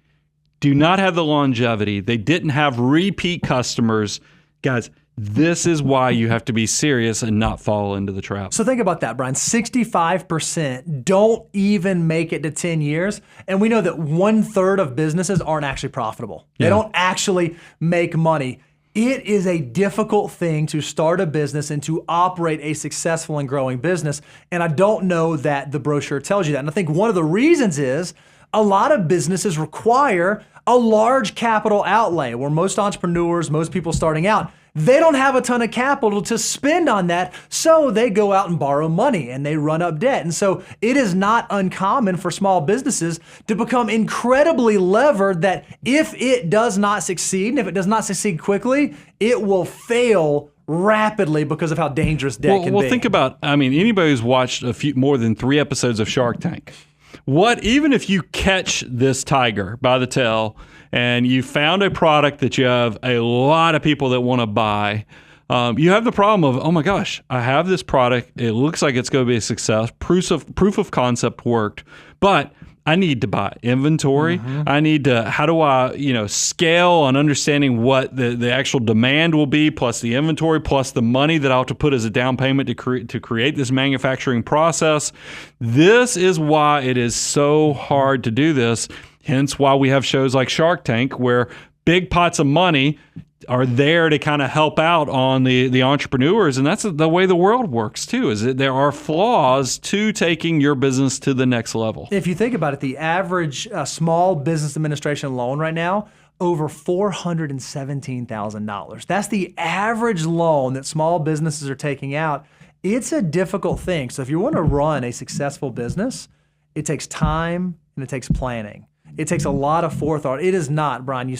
do not have the longevity. They didn't have repeat customers. Guys, This is why you have to be serious and not fall into the trap. So think about that, Brian. 65% don't even make it to 10 years. And we know that 1/3 of businesses aren't actually profitable. They don't actually make money. It is a difficult thing to start a business and to operate a successful and growing business. And I don't know that the brochure tells you that. And I think one of the reasons is a lot of businesses require a large capital outlay, where most entrepreneurs, most people starting out, they don't have a ton of capital to spend on that, so they go out and borrow money and they run up debt. And so it is not uncommon for small businesses to become incredibly levered that if it does not succeed, and if it does not succeed quickly, it will fail rapidly because of how dangerous debt can be. Well, think about, anybody who's watched more than 3 episodes of Shark Tank, even if you catch this tiger by the tail and you found a product that you have a lot of people that want to buy, you have the problem of, oh my gosh, I have this product. It looks like it's going to be a success. Proof of concept worked, but I need to buy inventory. I need to, how do I, scale on understanding what the actual demand will be, plus the inventory, plus the money that I'll have to put as a down payment to create this manufacturing process. This is why it is so hard to do this. Hence why we have shows like Shark Tank, where big pots of money are there to kind of help out on the entrepreneurs. And that's the way the world works too, is that there are flaws to taking your business to the next level. If you think about it, the average small business administration loan right now, over $417,000. That's the average loan that small businesses are taking out. It's a difficult thing. So if you want to run a successful business, it takes time and it takes planning. It takes a lot of forethought. It is not, Brian, you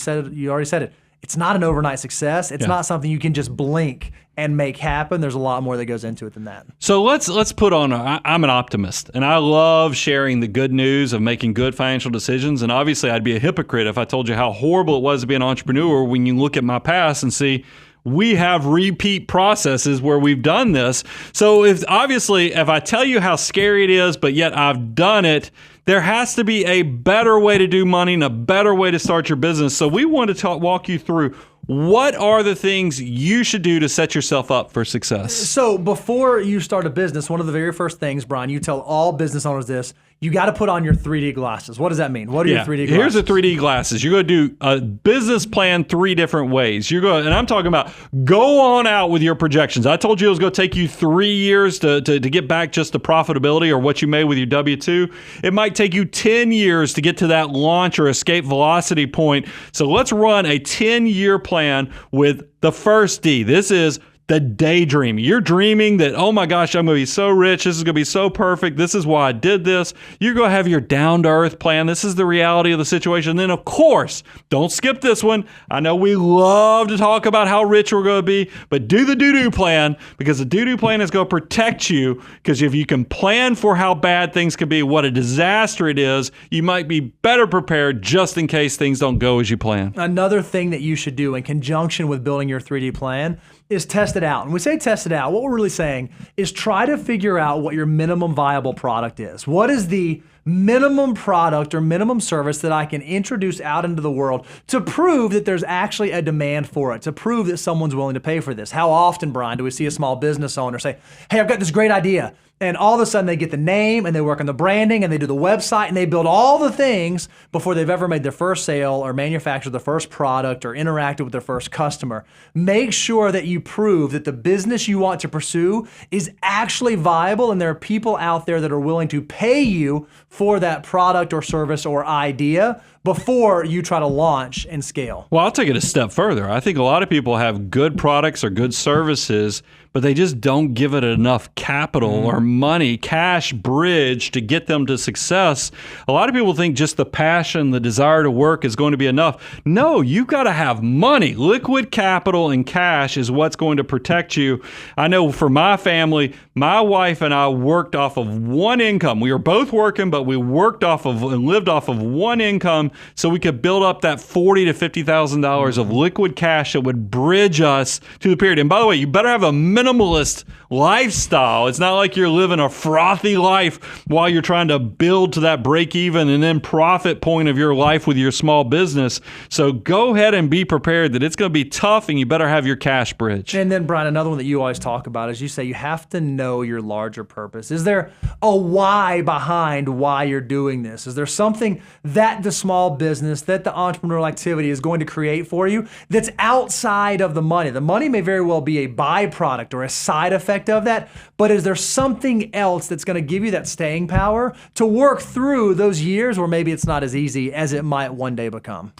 already said it. It's not an overnight success. It's not something you can just blink and make happen. There's a lot more that goes into it than that. So let's put on, I'm an optimist, and I love sharing the good news of making good financial decisions. And obviously I'd be a hypocrite if I told you how horrible it was to be an entrepreneur when you look at my past and see we have repeat processes where we've done this. So if I tell you how scary it is, but yet I've done it, there has to be a better way to do money and a better way to start your business. So we want to walk you through what are the things you should do to set yourself up for success. So before you start a business, one of the very first things, Brian, you tell all business owners this, you got to put on your 3D glasses. What does that mean? What are your 3D glasses? Here's the 3D glasses. You're going to do a business plan 3 different ways. And I'm talking about go on out with your projections. I told you it was going to take you 3 years to get back just to profitability or what you made with your W-2. It might take you 10 years to get to that launch or escape velocity point. So let's run a 10-year plan with the first D. This is the daydream. You're dreaming that, oh my gosh, I'm going to be so rich. This is going to be so perfect. This is why I did this. You're going to have your down-to-earth plan. This is the reality of the situation. Then, of course, don't skip this one. I know we love to talk about how rich we're going to be, but do the do-do plan, because the do-do plan is going to protect you, because if you can plan for how bad things could be, what a disaster it is, you might be better prepared just in case things don't go as you plan. Another thing that you should do in conjunction with building your 3D plan is test it out. And we say test it out, what we're really saying is try to figure out what your minimum viable product is. What is the minimum product or minimum service that I can introduce out into the world to prove that there's actually a demand for it, to prove that someone's willing to pay for this? How often, Brian, do we see a small business owner say, hey, I've got this great idea, and all of a sudden they get the name and they work on the branding and they do the website and they build all the things before they've ever made their first sale or manufactured the first product or interacted with their first customer? Make sure that you prove that the business you want to pursue is actually viable and there are people out there that are willing to pay you for that product or service or idea before you try to launch and scale. Well, I'll take it a step further. I think a lot of people have good products or good services, but they just don't give it enough capital or money, cash bridge to get them to success. A lot of people think just the passion, the desire to work is going to be enough. No, you've got to have money. Liquid capital and cash is what's going to protect you. I know for my family, my wife and I worked off of one income. We were both working, but we worked off of and lived off of one income so we could build up that $40,000 to $50,000 of liquid cash that would bridge us to the period. And by the way, you better have a minimalist lifestyle. It's not like you're living a frothy life while you're trying to build to that break even and then profit point of your life with your small business. So go ahead and be prepared that it's going to be tough, and you better have your cash bridge. And then, Brian, another one that you always talk about is you say you have to know your larger purpose. Is there a why behind why you're doing this? Is there something that the small business, that the entrepreneurial activity is going to create for you that's outside of the money? The money may very well be a byproduct or a side effect of that, but is there something else that's going to give you that staying power to work through those years where maybe it's not as easy as it might one day become?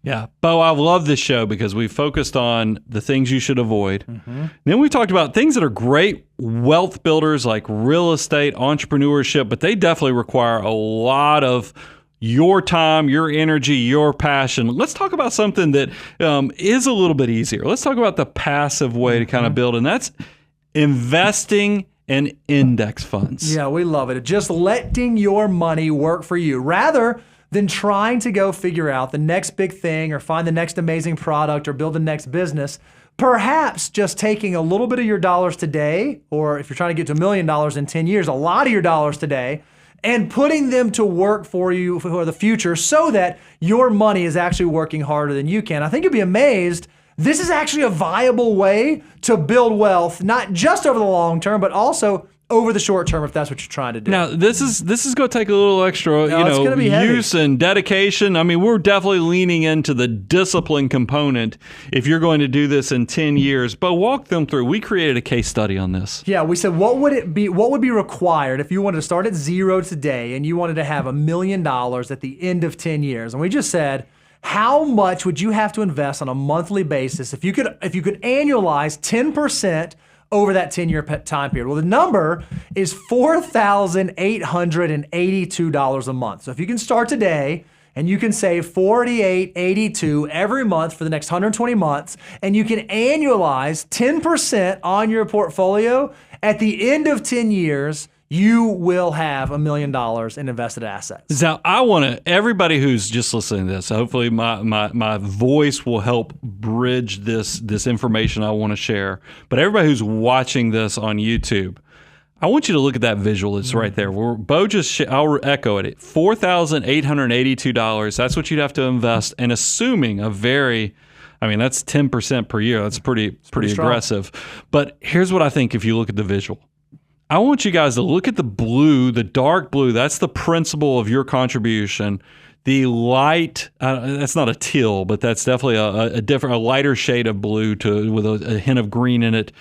Yeah. Bo, I love this show because we focused on the things you should avoid. Then we talked about things that are great wealth builders like real estate, entrepreneurship, but they definitely require a lot of your time, your energy, your passion. Let's talk about something that is a little bit easier. Let's talk about the passive way to kind of build, and that's investing in index funds. Yeah, we love it. Just letting your money work for you rather than trying to go figure out the next big thing or find the next amazing product or build the next business. Perhaps just taking a little bit of your dollars today, or if you're trying to get to $1 million in 10 years, a lot of your dollars today, and putting them to work for you for the future so that your money is actually working harder than you can. I think you'll be amazed. This is actually a viable way to build wealth, not just over the long term, but also over the short term if that's what you're trying to do. Now, this is going to take a little extra, use and dedication. I mean, we're definitely leaning into the discipline component if you're going to do this in 10 years. But walk them through. We created a case study on this. Yeah, we said what would be required if you wanted to start at zero today and you wanted to have $1 million at the end of 10 years. And we just said, how much would you have to invest on a monthly basis if you could annualize 10% over that 10-year time period? Well, the number is $4,882 a month. So if you can start today and you can save $4,882 every month for the next 120 months, and you can annualize 10% on your portfolio, at the end of 10 years, you will have $1 million in invested assets. Now, I want to, everybody who's just listening to this, hopefully my voice will help bridge this information I want to share. But everybody who's watching this on YouTube, I want you to look at that visual. It's right there. Bo I'll echo it. $4,882. That's what you'd have to invest, and assuming that's 10% per year. That's pretty aggressive. But here's what I think if you look at the visual. I want you guys to look at the blue, the dark blue. That's the principal of your contribution. The light, that's not a teal, but that's definitely a lighter shade of blue with a hint of green in it.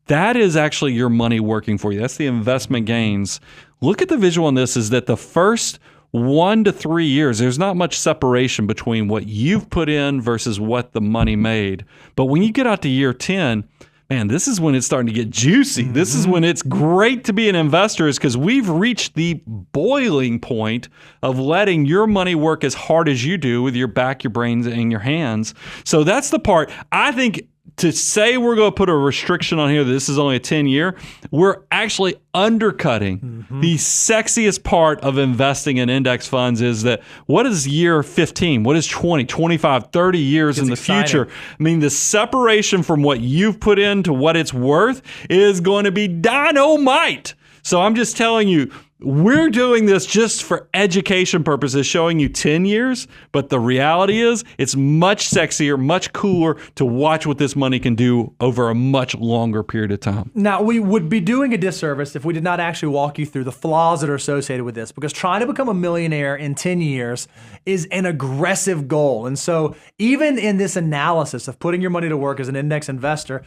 That is actually your money working for you. That's the investment gains. Look at the visual on this, is that the first 1 to 3 years, there's not much separation between what you've put in versus what the money made. But when you get out to year 10, man, this is when it's starting to get juicy. This is when it's great to be an investor, is because we've reached the boiling point of letting your money work as hard as you do with your back, your brains, and your hands. So that's the part. I think to say we're going to put a restriction on here that this is only a 10-year, we're actually undercutting the sexiest part of investing in index funds. Is that what is year 15? What is 20, 25, 30 years in the future? I mean, the separation from what you've put in to what it's worth is going to be dynamite. So I'm just telling you, we're doing this just for education purposes, showing you 10 years, but the reality is it's much sexier, much cooler to watch what this money can do over a much longer period of time. Now, we would be doing a disservice if we did not actually walk you through the flaws that are associated with this, because trying to become a millionaire in 10 years is an aggressive goal. And so even in this analysis of putting your money to work as an index investor,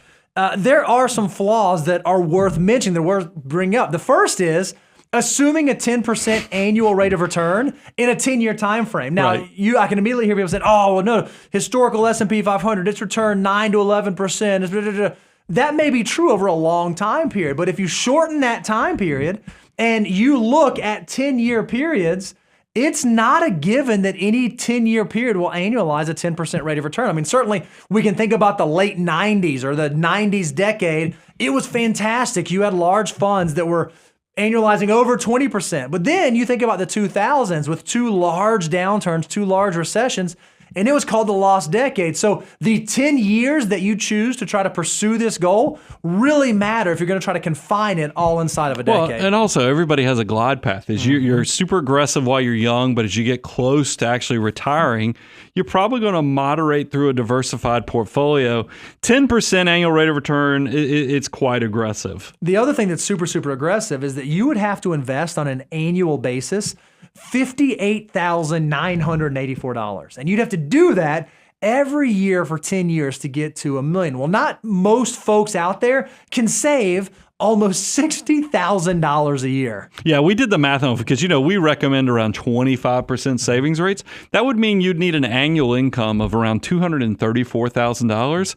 there are some flaws that are worth mentioning, that are worth bringing up. The first is assuming a 10% annual rate of return in a 10-year time frame. Now, I can immediately hear people saying, oh, well, no, historical S&P 500, it's returned 9 to 11%. That may be true over a long time period, but if you shorten that time period and you look at 10-year periods, it's not a given that any 10-year period will annualize a 10% rate of return. I mean, certainly we can think about the late 90s or the 90s decade. It was fantastic. You had large funds that were annualizing over 20%. But then you think about the 2000s with 2 large downturns, 2 large recessions, and it was called the lost decade. So the 10 years that you choose to try to pursue this goal really matter if you're going to try to confine it all inside of a decade. Well, and also everybody has a glide path. As you're super aggressive while you're young, but as you get close to actually retiring, you're probably going to moderate through a diversified portfolio. 10% annual rate of return, it's quite aggressive. The other thing that's super, super aggressive is that you would have to invest on an annual basis $58,984. And you'd have to do that every year for 10 years to get to $1 million. Well, not most folks out there can save almost $60,000 a year. Yeah, we did the math on it because, we recommend around 25% savings rates. That would mean you'd need an annual income of around $234,000.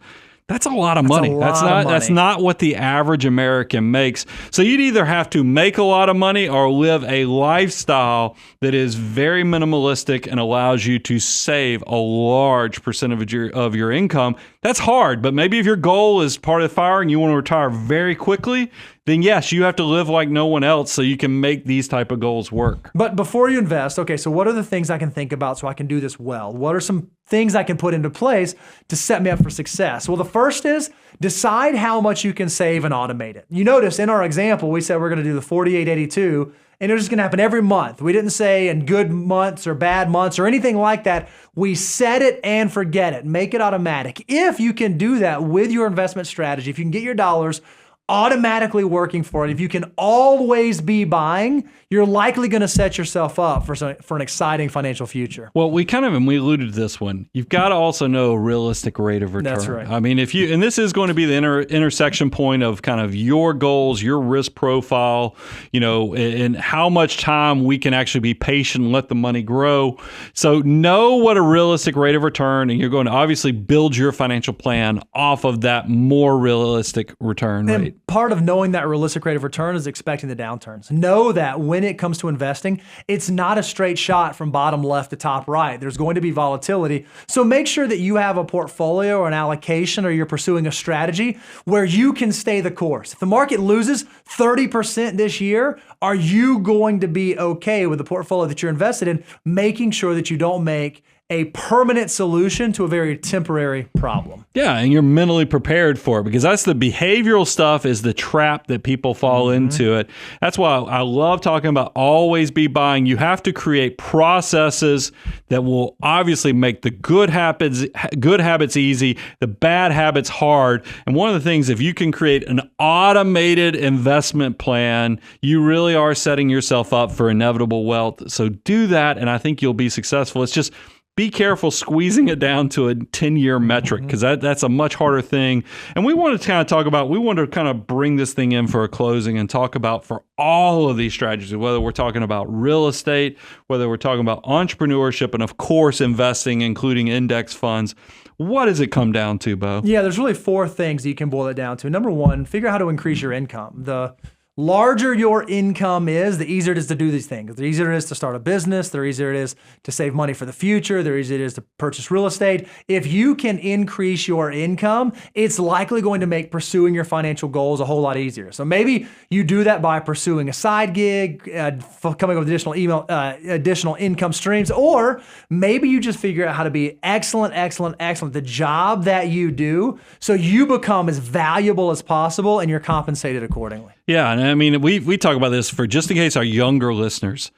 That's a lot of money. That's not what the average American makes. So you'd either have to make a lot of money or live a lifestyle that is very minimalistic and allows you to save a large percentage of your income. That's hard, but maybe if your goal is part of the fire and you want to retire very quickly, then yes, you have to live like no one else so you can make these type of goals work. But before you invest, okay, so what are the things I can think about so I can do this well? What are some things I can put into place to set me up for success? Well, the first is decide how much you can save and automate it. You notice in our example, we said we're going to do the 4882, and it was just going to happen every month. We didn't say in good months or bad months or anything like that. We set it and forget it. Make it automatic. If you can do that with your investment strategy, if you can get your dollars automatically working for it, if you can always be buying, you're likely going to set yourself up for an exciting financial future. Well, we alluded to this one. You've got to also know a realistic rate of return. That's right. I mean, and this is going to be the intersection point of kind of your goals, your risk profile, and how much time we can actually be patient and let the money grow. So know what a realistic rate of return, and you're going to obviously build your financial plan off of that more realistic return rate. Part of knowing that realistic rate of return is expecting the downturns. Know that when it comes to investing, it's not a straight shot from bottom left to top right. There's going to be volatility. So make sure that you have a portfolio or an allocation, or you're pursuing a strategy where you can stay the course. If the market loses 30% this year, are you going to be okay with the portfolio that you're invested in, making sure that you don't make a permanent solution to a very temporary problem? Yeah, and you're mentally prepared for it, because that's the behavioral stuff is the trap that people fall into it. That's why I love talking about always be buying. You have to create processes that will obviously make the good habits easy, the bad habits hard. And one of the things, if you can create an automated investment plan, you really are setting yourself up for inevitable wealth. So do that, and I think you'll be successful. It's just be careful squeezing it down to a 10-year metric, because that's a much harder thing. And we want to kind of bring this thing in for a closing and talk about, for all of these strategies, whether we're talking about real estate, whether we're talking about entrepreneurship, and of course investing, including index funds. What does it come down to, Bo? Yeah, there's really 4 things that you can boil it down to. Number 1, figure out how to increase your income. The larger your income is, the easier it is to do these things. The easier it is to start a business, the easier it is to save money for the future, the easier it is to purchase real estate. If you can increase your income, it's likely going to make pursuing your financial goals a whole lot easier. So maybe you do that by pursuing a side gig, coming up with additional income streams, or maybe you just figure out how to be excellent at the job that you do, so you become as valuable as possible and you're compensated accordingly. Yeah, and I mean, we talk about this for just in case our younger listeners.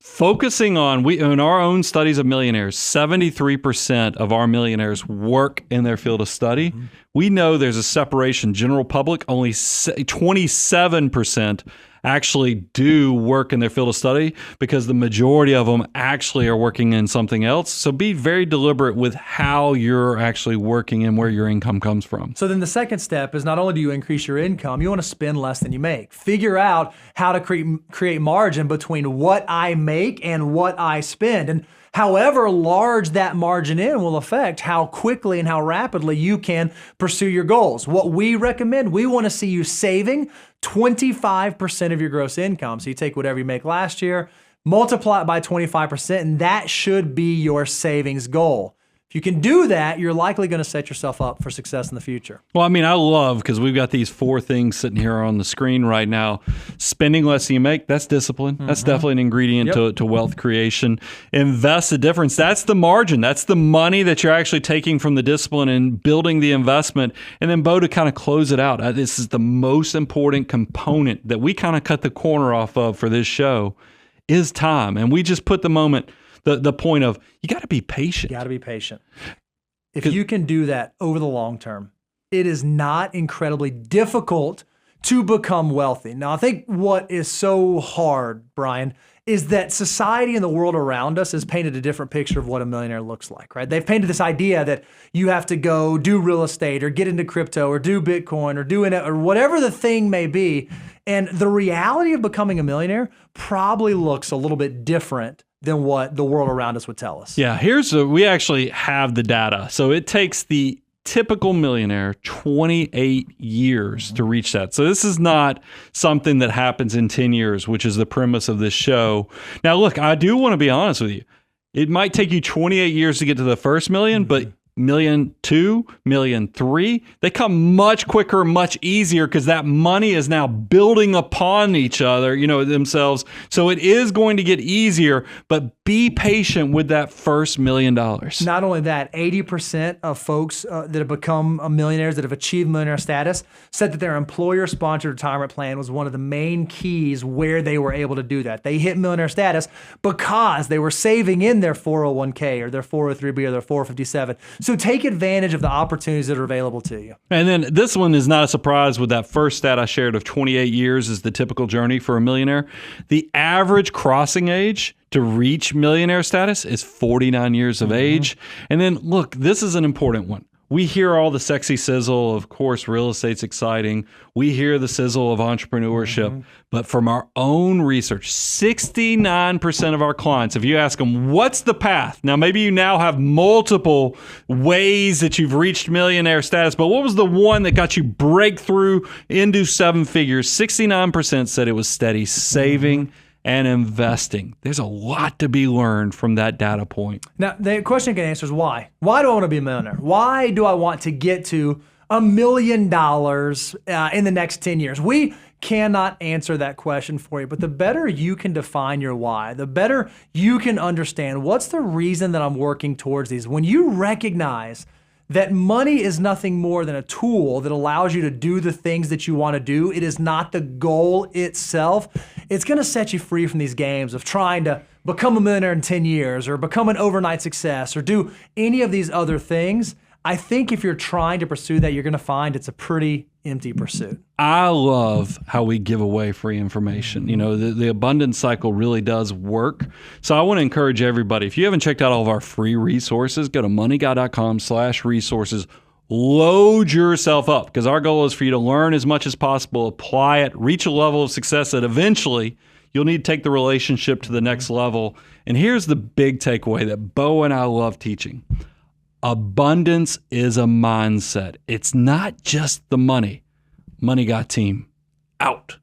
Focusing on, in our own studies of millionaires, 73% of our millionaires work in their field of study. Mm-hmm. We know there's a separation. General public, only 27% actually do work in their field of study, because the majority of them actually are working in something else. So be very deliberate with how you're actually working and where your income comes from. So then the second step is, not only do you increase your income, you want to spend less than you make. Figure out how to create margin between what I make and what I spend. And however large that margin in will affect how quickly and how rapidly you can pursue your goals. What we recommend, we want to see you saving 25% of your gross income. So you take whatever you make last year, multiply it by 25%, and that should be your savings goal. If you can do that, you're likely going to set yourself up for success in the future. Well, I mean, I love, because we've got these 4 things sitting here on the screen right now. Spending less than you make, that's discipline. That's definitely an ingredient to wealth creation. Invest the difference. That's the margin. That's the money that you're actually taking from the discipline and building the investment. And then, Bo, to kind of close it out, this is the most important component that we kind of cut the corner off of for this show is time. And we just put the point of, you got to be patient. You got to be patient. If you can do that over the long term, it is not incredibly difficult to become wealthy. Now, I think what is so hard, Brian, is that society and the world around us has painted a different picture of what a millionaire looks like, right? They've painted this idea that you have to go do real estate or get into crypto or do Bitcoin or do it or whatever the thing may be. And the reality of becoming a millionaire probably looks a little bit different than what the world around us would tell us. Yeah, we actually have the data. So it takes the typical millionaire 28 years to reach that. So this is not something that happens in 10 years, which is the premise of this show. Now, look, I do want to be honest with you. It might take you 28 years to get to the first million, but $1.2 million, $1.3 million, they come much quicker, much easier because that money is now building upon each other, themselves. So it is going to get easier, but be patient with that first $1 million. Not only that, 80% of folks that have become millionaires, that have achieved millionaire status, said that their employer-sponsored retirement plan was one of the main keys where they were able to do that. They hit millionaire status because they were saving in their 401k or their 403b or their 457. So take advantage of the opportunities that are available to you. And then this one is not a surprise with that first stat I shared of 28 years is the typical journey for a millionaire. The average crossing age to reach millionaire status is 49 years of age. And then look, this is an important one. We hear all the sexy sizzle. Of course, real estate's exciting. We hear the sizzle of entrepreneurship. But from our own research, 69% of our clients, if you ask them, what's the path? Now, maybe you now have multiple ways that you've reached millionaire status, but what was the one that got you breakthrough into 7 figures? 69% said it was steady saving and investing. There's a lot to be learned from that data point. Now, the question you can answer is why? Why do I want to be a millionaire? Why do I want to get to $1 million in the next 10 years? We cannot answer that question for you, but the better you can define your why, the better you can understand what's the reason that I'm working towards these. When you recognize that money is nothing more than a tool that allows you to do the things that you want to do, it is not the goal itself, it's going to set you free from these games of trying to become a millionaire in 10 years or become an overnight success or do any of these other things. I think if you're trying to pursue that, you're going to find it's a pretty empty pursuit. I love how we give away free information. The abundance cycle really does work. So I want to encourage everybody, if you haven't checked out all of our free resources, go to moneyguy.com/resources. Load yourself up because our goal is for you to learn as much as possible, apply it, reach a level of success that eventually you'll need to take the relationship to the next level. And here's the big takeaway that Bo and I love teaching. Abundance is a mindset. It's not just the money. Money Guy team, out.